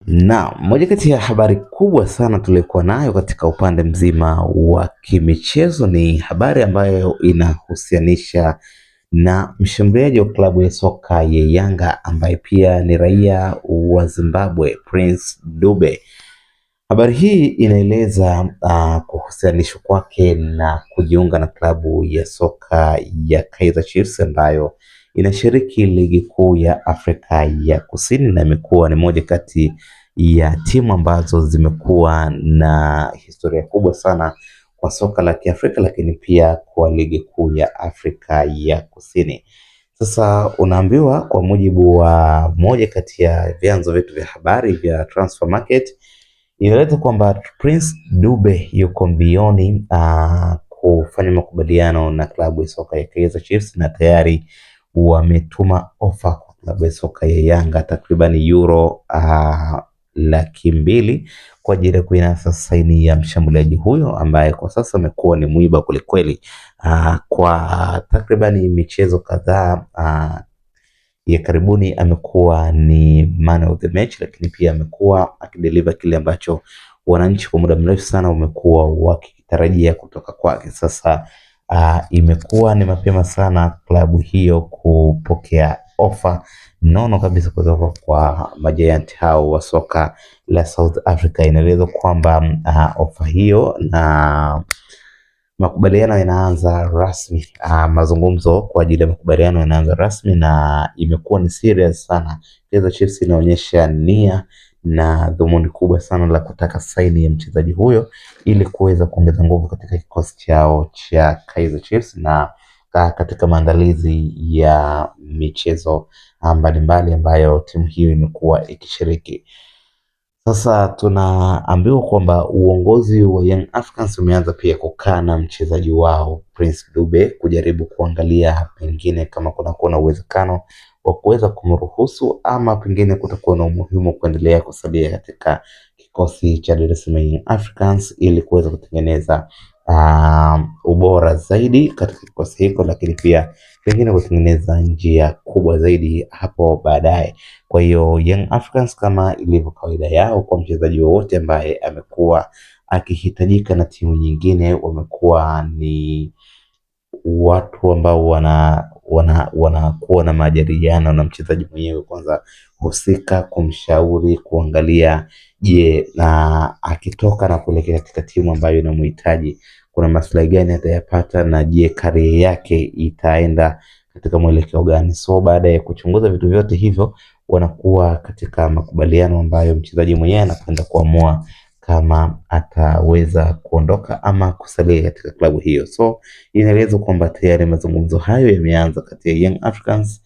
Na moja kati ya habari kubwa sana tuliokuwa nayo katika upande mzima wa kimichezo ni habari ambayo inahusianisha na mshambuliaji wa klabu ya soka ya Yanga ambaye pia ni raia wa Zimbabwe, Prince Dube. Habari hii inaeleza kuhusianishwa kwake na kujiunga na klabu ya soka ya Kaizer Chiefs ambayo inashiriki ligi kuu ya Afrika ya Kusini na imekuwa ni moja kati ya timu ambazo zimekuwa na historia kubwa sana kwa soka la Kiafrika, lakini pia kwa ligi kuu ya Afrika ya Kusini. Sasa unaambiwa kwa mujibu wa moja kati ya vyanzo vyetu vya habari vya Transfer Market inaeleza kwamba Prince Dube yuko mbioni kufanya makubaliano na klabu ya soka ya Kaizer Chiefs na tayari wametuma ofa kwa klabu ya soka ya Yanga takriban euro 200,000 kwa ajili ya kuinasa saini ya mshambuliaji huyo ambaye kwa sasa amekuwa ni mwiba kwelikweli. Kwa takriban michezo kadhaa ya karibuni amekuwa ni man of the match, lakini pia amekuwa akideliver kile ambacho wananchi kwa muda mrefu sana wamekuwa wakitarajia kutoka kwake. Sasa imekuwa ni mapema sana klabu hiyo kupokea ofa nono kabisa kutoka kwa majiant hao wa soka la South Africa. Inaelezwa kwamba ofa hiyo na makubaliano yanaanza rasmi, mazungumzo kwa ajili ya makubaliano yanaanza rasmi na imekuwa ni serious sana. Kaizer Chiefs inaonyesha nia na dhumuni kubwa sana la kutaka saini ya mchezaji huyo ili kuweza kuongeza nguvu katika kikosi chao cha Kaizer Chiefs na katika maandalizi ya michezo mbalimbali ambayo timu hiyo imekuwa ikishiriki. Sasa tunaambiwa kwamba uongozi wa Young Africans umeanza pia kukaa na mchezaji wao Prince Dube kujaribu kuangalia pengine kama kunakuwa na uwezekano wa kuweza kumruhusu ama pengine kutakuwa na umuhimu kuendelea kusalia katika kikosi cha Dar es Salaam Young Africans ili kuweza kutengeneza ubora zaidi katika kikosi hiko, lakini pia pengine kutengeneza njia kubwa zaidi hapo baadaye. Kwa hiyo Young Africans kama ilivyo kawaida yao kwa mchezaji wowote ambaye amekuwa akihitajika na timu nyingine, wamekuwa ni watu ambao wanakuwa na majadiliano na mchezaji mwenyewe, kwanza husika kumshauri kuangalia je, na akitoka na kuelekea katika timu ambayo inamhitaji kuna maslahi gani atayapata, na je career yake itaenda katika mwelekeo gani. So baada ya kuchunguza vitu vyote hivyo wanakuwa katika makubaliano ambayo mchezaji mwenyewe anakwenda kuamua kama ataweza kuondoka ama kusalia katika klabu hiyo. So inaelezwa kwamba tayari mazungumzo hayo yameanza kati ya Young Africans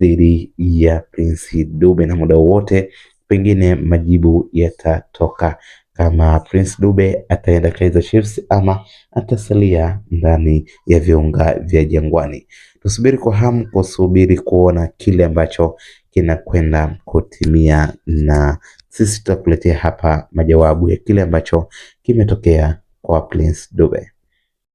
dhidi ya Prince Dube na muda wote pengine majibu yatatoka kama Prince Dube ataenda Kaizer Chiefs ama atasalia ndani ya viunga vya Jangwani. Tusubiri kwa hamu kusubiri kuona kile ambacho kinakwenda kutimia, na sisi tutakuletea hapa majawabu ya kile ambacho kimetokea kwa Prince Dube.